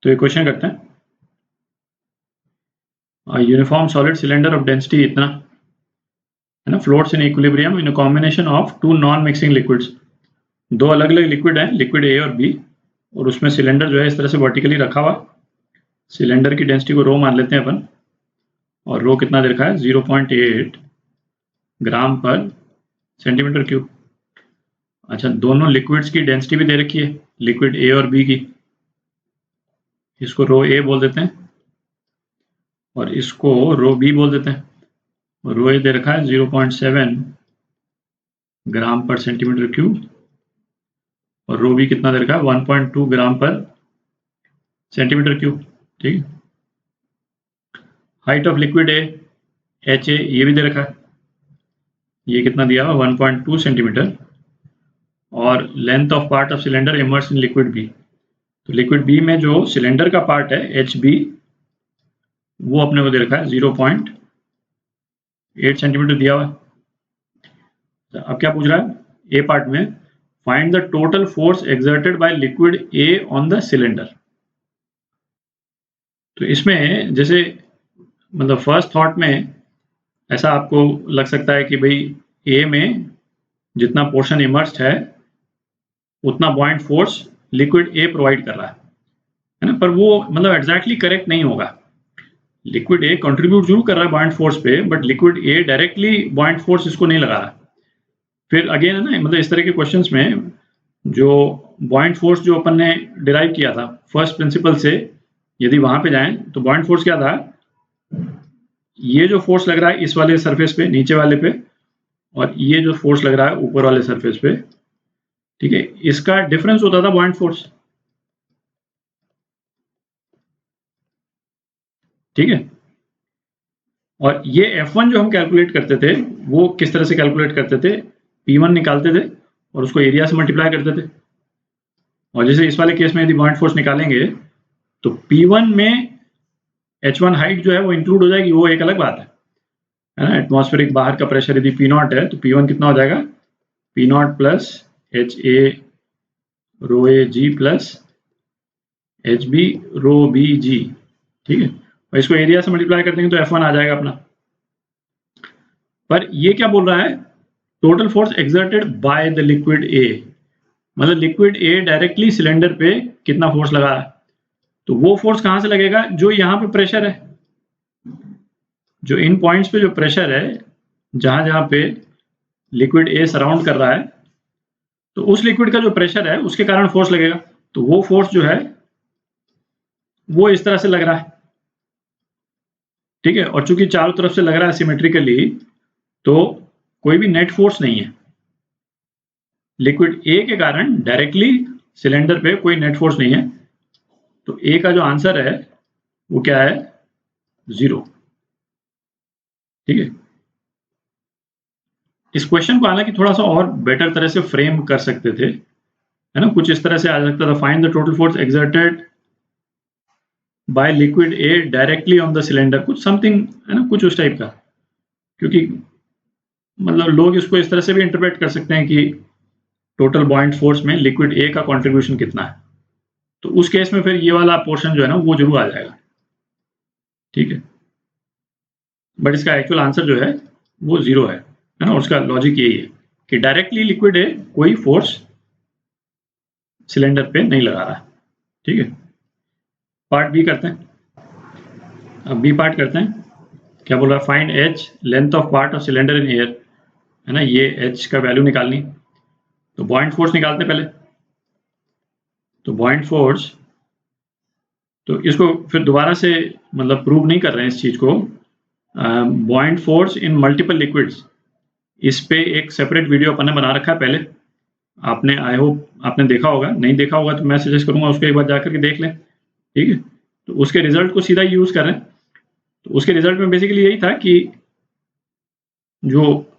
तो ये क्वेश्चन करते हैं, uniform solid cylinder of density इतना है ना, floats in equilibrium in combination of two non mixing liquids. दो अलग अलग लिक्विड हैं, लिक्विड ए और बी, और उसमें सिलेंडर जो है इस तरह से वर्टिकली रखा हुआ। सिलेंडर की डेंसिटी को रो मान लेते हैं अपन, और रो कितना दे रखा है 0.8 ग्राम पर सेंटीमीटर क्यूब। अच्छा, दोनों लिक्विड्स की डेंसिटी भी दे रखी है, लिक्विड ए और बी की। इसको रो ए बोल देते हैं और इसको रो बी बोल देते हैं। रो ए दे रखा है 0.7 ग्राम पर सेंटीमीटर क्यूब, और रो बी कितना दे रखा है 1.2 ग्राम पर सेंटीमीटर क्यूब। ठीक, height of liquid A H A ये भी दे रखा है, ये कितना दिया हुआ 1.2 सेंटीमीटर, और length of part of cylinder immerse in liquid B. तो लिक्विड बी में जो सिलेंडर का पार्ट है एच बी, वो अपने को दे रखा है 0.8 सेंटीमीटर दिया हुआ है। अब क्या पूछ रहा है, ए पार्ट में find the total force exerted by liquid A on the cylinder. तो इसमें जैसे मतलब फर्स्ट थॉट में ऐसा आपको लग सकता है कि भाई ए में जितना पोर्शन इमर्स्ड है उतना बॉइंट फोर्स लिक्विड ए प्रोवाइड कर रहा है ना, पर वो मतलब एग्जैक्टली करेक्ट नहीं होगा। लिक्विड ए कंट्रीब्यूट जरूर कर रहा है बॉइंट फोर्स पे, but liquid A directly बॉइंट force इसको नहीं लगा रहा। फिर अगेन है ना, मतलब इस तरह के क्वेश्चंस में जो बॉइंट फोर्स जो अपन ने डिराइव किया था फर्स्ट प्रिंसिपल से, यदि वहां पे जाएं तो बॉइंट फोर्स क्या था, ये जो फोर्स लग रहा है इस वाले सरफेस पे नीचे वाले पे, और ये जो फोर्स लग रहा है ऊपर वाले सरफेस पे, ठीक है, इसका डिफरेंस होता था बॉइंट फोर्स। ठीक है, और ये F1 जो हम कैलकुलेट करते थे वो किस तरह से कैलकुलेट करते थे, P1 निकालते थे और उसको एरिया से मल्टीप्लाई करते थे। और जैसे इस वाले केस में यदि बॉइंट फोर्स निकालेंगे तो P1 में H1 हाइट जो है वो इंक्लूड हो जाएगी, वो एक अलग बात है ना। एटमॉस्फेरिक बाहर का प्रेशर यदि P0 है तो P1 कितना हो जाएगा, P0 plus HA row A ji plus HB row B जी। ठीक है, और इसको एरिया से मल्टीप्लाई कर देंगे तो F1 आ जाएगा अपना। पर ये क्या बोल रहा है, total force exerted by the liquid A, मतलब लिक्विड ए डायरेक्टली सिलेंडर पे कितना फोर्स लगा रहा है। तो वो फोर्स कहां से लगेगा, जो यहाँ पे प्रेशर है, जो इन पॉइंट्स पे जो प्रेशर है, जहां जहां पे लिक्विड ए सराउंड कर रहा है, तो उस लिक्विड का जो प्रेशर है उसके कारण फोर्स लगेगा। तो वो फोर्स जो है वो इस तरह से लग रहा है। ठीक है, और चूंकि चारों तरफ से लग रहा है सिमेट्रिकली, तो कोई भी नेट फोर्स नहीं है। लिक्विड ए के कारण डायरेक्टली सिलेंडर पे कोई नेट फोर्स नहीं है, तो ए का जो आंसर है वो क्या है, 0। ठीक है, इस क्वेश्चन को हालांकि थोड़ा सा और बेटर तरह से फ्रेम कर सकते थे, है ना, कुछ इस तरह से आ सकता था, find the total force exerted by liquid A directly on the cylinder, कुछ समथिंग है ना, कुछ उस टाइप का। क्योंकि मतलब लोग इसको इस तरह से भी इंटरप्रेट कर सकते हैं कि टोटल बॉइंट फोर्स में लिक्विड ए का कंट्रीब्यूशन कितना है, तो उस केस में फिर ये वाला पोर्शन जो है ना वो जरूर आ जाएगा। ठीक है, बट इसका एक्चुअल आंसर जो है वो 0 है ना, उसका लॉजिक यही है कि डायरेक्टली लिक्विड ए कोई फोर्स सिलेंडर पे नहीं लगा रहा। ठीक है, पार्ट बी करते हैं। अब बी पार्ट करते हैं, क्या बोल रहा है, find H length of part of cylinder in air, है ना, ये एच का वैल्यू निकालनी। तो बॉइंट फोर्स निकालते हैं पहले। तो बॉइंट फोर्स, तो इसको फिर दोबारा से मतलब प्रूव नहीं कर रहे हैं इस चीज को। बॉइंट फोर्स इन मल्टीपल लिक्विड्स, इस पे एक सेपरेट वीडियो अपन ने बना रखा है पहले, आपने आई होप आपने देखा होगा, नहीं देखा होगा तो मैं सजेस्ट करूंगा उसको एक बार जाकर के देख लें। ठीक है, तो उसके रिजल्ट को सीधा यूज करें। तो उसके रिजल्ट में बेसिकली यही था कि जो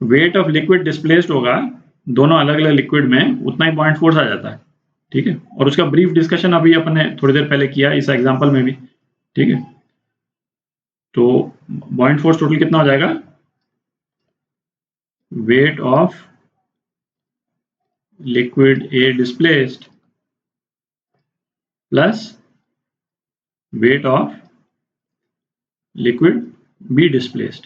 वेट ऑफ लिक्विड डिस्प्लेस्ड होगा दोनों अलग अलग लिक्विड में, उतना ही बॉइंट फोर्स आ जाता है। ठीक है, और उसका ब्रीफ डिस्कशन अभी अपन ने थोड़ी देर पहले किया इस एग्जांपल में भी। ठीक है, तो बॉइंट फोर्स टोटल कितना हो जाएगा, weight of liquid A displaced plus weight of liquid be displaced।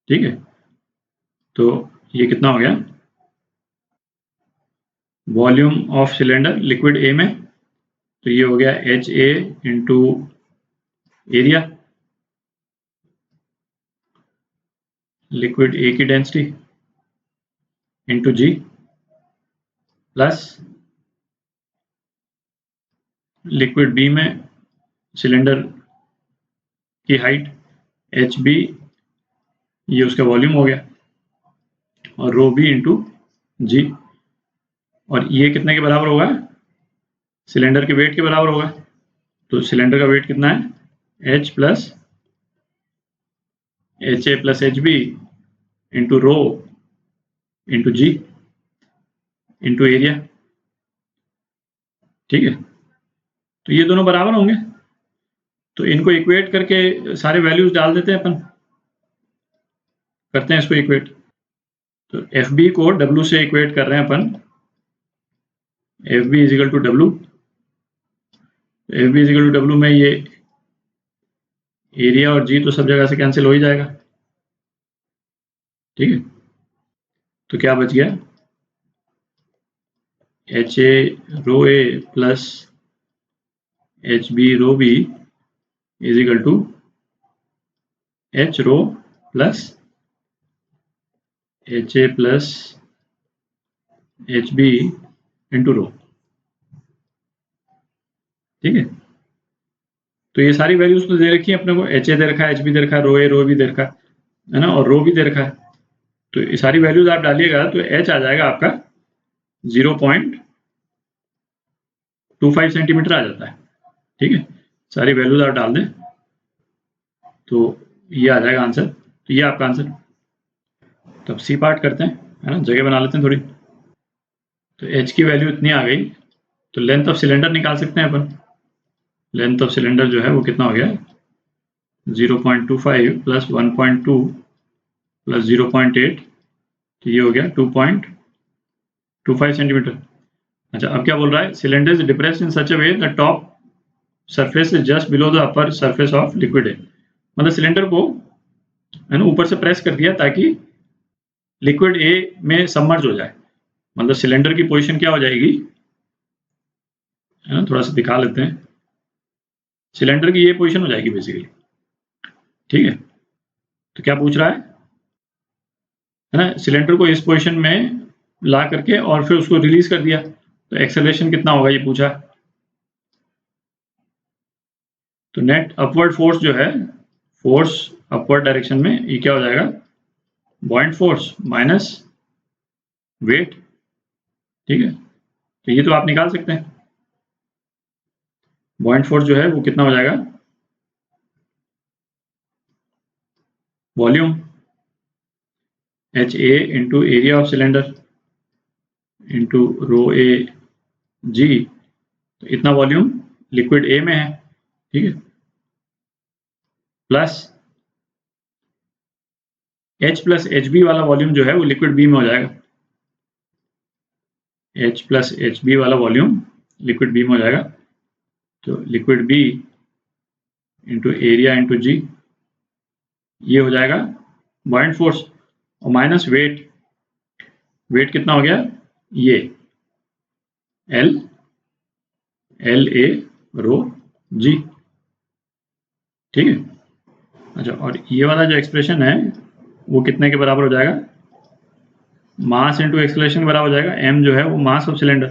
ठीक है, तो ये कितना हो गया, volume of cylinder liquid A में, तो ये हो गया h A into area, liquid A की डेंसिटी इंटू जी, प्लस लिक्विड बी में सिलेंडर की हाइट एच बी, ये उसका वॉल्यूम हो गया, और रो बी इंटू जी, और ये कितने के बराबर होगा, सिलेंडर के वेट के बराबर होगा। तो सिलेंडर का वेट कितना है, h plus h a plus H b into rho into g into area. ठीक है, तो ये दोनों बराबर होंगे, तो इनको इक्वेट करके सारे वैल्यूज डाल देते हैं अपन, करते हैं इसको इक्वेट। तो एफ बी को डब्ल्यू से इक्वेट कर रहे हैं अपन, F B is equal to W, F B is equal to W में ये एरिया और जी तो सब जगह से कैंसिल हो ही जाएगा। ठीक है, तो क्या बच गया, h a rho a plus H b rho b is equal to h rho plus h a plus H b into rho. ठीक है, तो ये सारी वैल्यूज तो दे रखी है अपने को, एच ए दे रखा है, एच बी दे रखा है, रो भी दे रखा है ना, और रो भी दे रखा है। तो ये सारी वैल्यूज आप डालिएगा तो एच आ जाएगा आपका 0.25 सेंटीमीटर आ जाता है। ठीक है, सारी वैल्यूज आप डाल दें तो ये आ जाएगा आंसर। तो ये आपका आंसर। तो अब सी पार्ट करते हैं, है ना, जगह बना लेते हैं थोड़ी। तो एच की वैल्यू इतनी आ गई, तो लेंथ ऑफ सिलेंडर निकाल सकते हैं अपन। लेंथ ऑफ सिलेंडर जो है वो कितना हो गया, 0.25 प्लस 1.2 प्लस 0.8, तो ये हो गया 2.25 सेंटीमीटर। अच्छा, अब क्या बोल रहा है, cylinder is depressed in such a way the top surface is just below the upper surface of liquid A. मतलब सिलेंडर को है ना ऊपर से प्रेस कर दिया ताकि लिक्विड ए में सबमर्ज हो जाए। मतलब सिलेंडर की पोजीशन क्या हो जाएगी, है ना, थोड़ा सा दिखा लेते हैं। सिलेंडर की ये पोजीशन हो जाएगी बेसिकली। ठीक है, तो क्या पूछ रहा है ना, सिलेंडर को इस पोजीशन में ला करके और फिर उसको रिलीज कर दिया, तो एक्सेलरेशन कितना होगा ये पूछा। तो नेट अपवर्ड फोर्स जो है, फोर्स अपवर्ड डायरेक्शन में, ये क्या हो जाएगा, बॉइंट फोर्स माइनस वेट। ठीक है, तो ये तो आप निकाल सकते हैं, बॉइंट फोर्स जो है वो कितना हो जाएगा, volume H A into area of cylinder into rho A G, तो इतना वॉल्यूम लिक्विड ए में है। ठीक है, plus H plus H B वाला वॉल्यूम जो है वो लिक्विड बी में हो जाएगा, H प्लस एच बी वाला वॉल्यूम लिक्विड बी में हो जाएगा। तो liquid B into area into G, ये हो जाएगा बॉइंट फोर्स, और माइनस वेट, वेट कितना हो गया, ये एल एल ए रो जी। ठीक है, अच्छा, और ये वाला जो एक्सप्रेशन है वो कितने के बराबर हो जाएगा, मास इंटू एक्सेलरेशन के बराबर हो जाएगा। m जो है वो मास ऑफ सिलेंडर,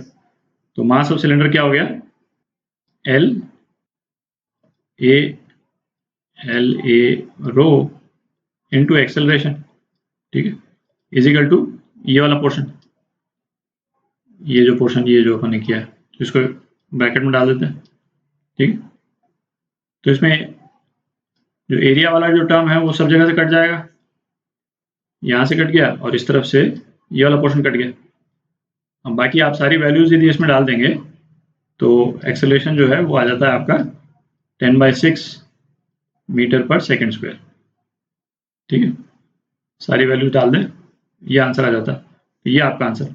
तो मास ऑफ सिलेंडर क्या हो गया, l a rho into acceleration. ठीक है, इज इक्वल टू ये वाला पोर्शन, ये जो पोर्शन ये जो अपन ने किया है, तो इसको ब्रैकेट में डाल देते हैं। ठीक है, तो इसमें जो एरिया वाला जो टर्म है वो सब जगह से कट जाएगा, यहाँ से कट गया और इस तरफ से ये वाला पोर्शन कट गया। अब बाकी आप सारी वैल्यूज यदि इसमें डाल देंगे तो एक्सेलरेशन जो है वो आ जाता है आपका 10/6 मीटर पर सेकेंड स्क्वायर। ठीक है, सारी वैल्यूज डाल दें, ये आंसर आ जाता है। ये आपका आंसर।